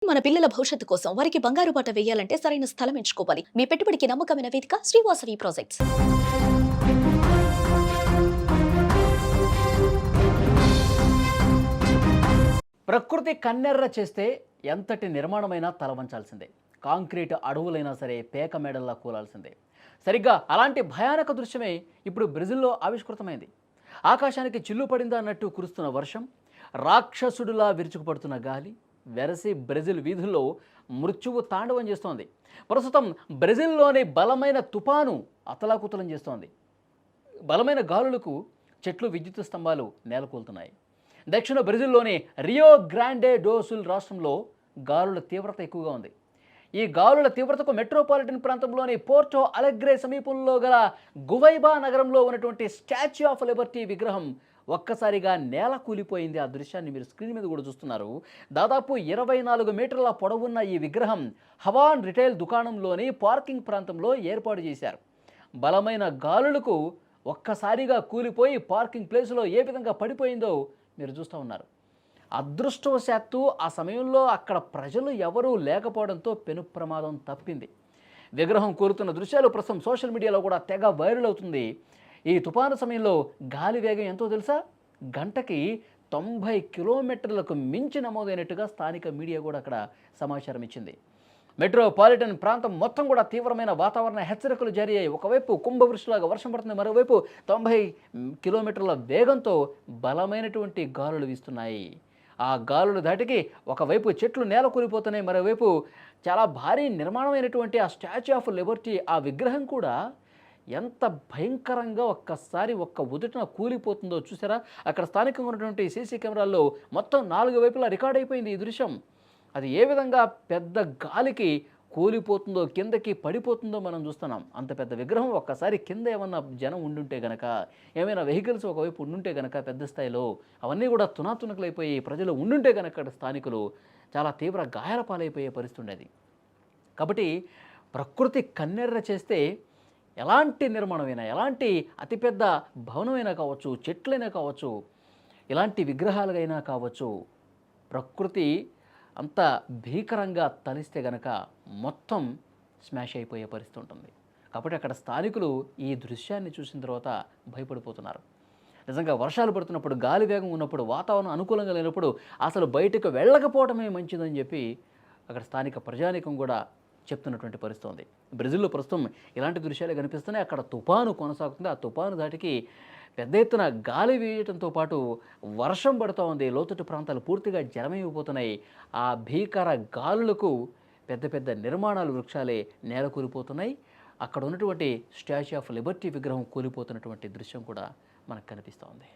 మన పిల్లల భవిష్యత్తు కోసం వారికి బంగారు బాట వేయాలంటే సరైన స్థలం ఎంచుకోవాలి. మీ పెట్టుబడికి నమ్మకమైన వేదిక శ్రీవాసవి ప్రాజెక్ట్స్. ప్రకృతి కన్నెర్ర చేస్తే ఎంతటి నిర్మాణమైనా తలవంచాల్సిందే. కాంక్రీట్ అడవులైనా సరే పేక మేడల్లా కూలాల్సిందే. సరిగ్గా అలాంటి భయానక దృశ్యమే ఇప్పుడు బ్రెజిల్లో ఆవిష్కృతమైంది. ఆకాశానికి చిల్లు పడిందా అన్నట్టు కురుస్తున్న వర్షం, రాక్షసుడిలా విరుచుకుపడుతున్న గాలి వెరసి బ్రెజిల్ వీధుల్లో మృత్యువు తాండవం చేస్తోంది. ప్రస్తుతం బ్రెజిల్లోని బలమైన తుపాను అతలాకుతలం చేస్తోంది. బలమైన గాలులకు చెట్లు, విద్యుత్ స్తంభాలు నేలకూలుతున్నాయి. దక్షిణ బ్రెజిల్లోని రియో గ్రాండే డో సుల్ రాష్ట్రంలో గాలుల తీవ్రత ఎక్కువగా ఉంది. ఈ గాలుల తీవ్రతకు మెట్రోపాలిటన్ ప్రాంతంలోని పోర్టో అలెగ్రే సమీపంలో గల గువైబా నగరంలో ఉన్నటువంటి స్టాచ్యూ ఆఫ్ లిబర్టీ విగ్రహం ఒక్కసారిగా నేల కూలిపోయింది. ఆ దృశ్యాన్ని మీరు స్క్రీన్ మీద కూడా చూస్తున్నారు. దాదాపు 24 మీటర్ల పొడవున్న ఈ విగ్రహం హవాన్ రిటైల్ దుకాణంలోని పార్కింగ్ ప్రాంతంలో ఏర్పాటు చేశారు. బలమైన గాలులకు ఒక్కసారిగా కూలిపోయి పార్కింగ్ ప్లేస్లో ఏ విధంగా పడిపోయిందో మీరు చూస్తూ ఉన్నారు. అదృష్టవశాత్తు ఆ సమయంలో అక్కడ ప్రజలు ఎవరూ లేకపోవడంతో పెను ప్రమాదం తప్పింది. విగ్రహం కూరుతున్న దృశ్యాలు ప్రస్తుతం సోషల్ మీడియాలో కూడా తెగ వైరల్ అవుతుంది. ఈ తుఫాను సమయంలో గాలి వేగం ఎంతో తెలుసా? గంటకి 90 కిలోమీటర్లకు మించి నమోదైనట్టుగా స్థానిక మీడియా కూడా అక్కడ సమాచారం ఇచ్చింది. మెట్రోపాలిటన్ ప్రాంతం మొత్తం కూడా తీవ్రమైన వాతావరణ హెచ్చరికలు జారీ అయ్యాయి. ఒకవైపు కుంభవృష్టిలాగా వర్షం పడుతుంది, మరోవైపు 90 కిలోమీటర్ల వేగంతో బలమైనటువంటి గాలులు వీస్తున్నాయి. ఆ గాలుల ధాటికి ఒకవైపు చెట్లు నేల కూలిపోతున్నాయి, మరోవైపు చాలా భారీ నిర్మాణమైనటువంటి ఆ స్టాచ్యూ ఆఫ్ లిబర్టీ ఆ విగ్రహం కూడా ఎంత భయంకరంగా ఒక్కసారి ఒక్క ఉదుటన కూలిపోతుందో చూసారా? అక్కడ స్థానికంగా ఉన్నటువంటి సీసీ కెమెరాల్లో మొత్తం 4 వైపులా రికార్డ్ అయిపోయింది ఈ దృశ్యం. అది ఏ విధంగా పెద్ద గాలికి కూలిపోతుందో, కిందకి పడిపోతుందో మనం చూస్తున్నాం. అంత పెద్ద విగ్రహం ఒక్కసారి కింద ఏమన్నా జనం ఉండుంటే గనక, ఏమైనా వెహికల్స్ ఒకవైపు ఉండుంటే గనక పెద్ద స్థాయిలో అవన్నీ కూడా తునాతునకలైపోయి ప్రజలు ఉండుంటే గనక స్థానికులు చాలా తీవ్ర గాయాల పాలైపోయే పరిస్థితి ఉండేది. కాబట్టి ప్రకృతి కన్నెర్ర చేస్తే ఎలాంటి నిర్మాణమైనా, ఎలాంటి అతిపెద్ద భవనమైనా కావచ్చు, చెట్లైనా కావచ్చు, ఇలాంటి విగ్రహాలైనా కావచ్చు, ప్రకృతి అంత భీకరంగా తలిస్తే గనక మొత్తం స్మాష్ అయిపోయే పరిస్థితి ఉంటుంది. కాబట్టి అక్కడ స్థానికులు ఈ దృశ్యాన్ని చూసిన తర్వాత భయపడిపోతున్నారు. నిజంగా వర్షాలు పడుతున్నప్పుడు, గాలి వేగం ఉన్నప్పుడు, వాతావరణం అనుకూలంగా లేనప్పుడు అసలు బయటకు వెళ్ళకపోవడమే మంచిదని చెప్పి అక్కడ స్థానిక ప్రజానీకం కూడా చెప్తున్నటువంటి పరిస్థితి ఉంది. బ్రెజిల్లో ప్రస్తుతం ఇలాంటి దృశ్యాలే కనిపిస్తున్నాయి. అక్కడ తుపాను కొనసాగుతుంది. ఆ తుపాను దాటికి పెద్ద ఎత్తున గాలి వీయడంతో పాటు వర్షం పడుతూ ఉంది. లోతట్టు ప్రాంతాలు పూర్తిగా జలమైపోతున్నాయి. ఆ భీకర గాలులకు పెద్ద పెద్ద నిర్మాణాలు, వృక్షాలే నేల కూలిపోతున్నాయి. అక్కడ ఉన్నటువంటి స్టాచ్యూ ఆఫ్ లిబర్టీ విగ్రహం కూలిపోతున్నటువంటి దృశ్యం కూడా మనకు కనిపిస్తూ ఉంది.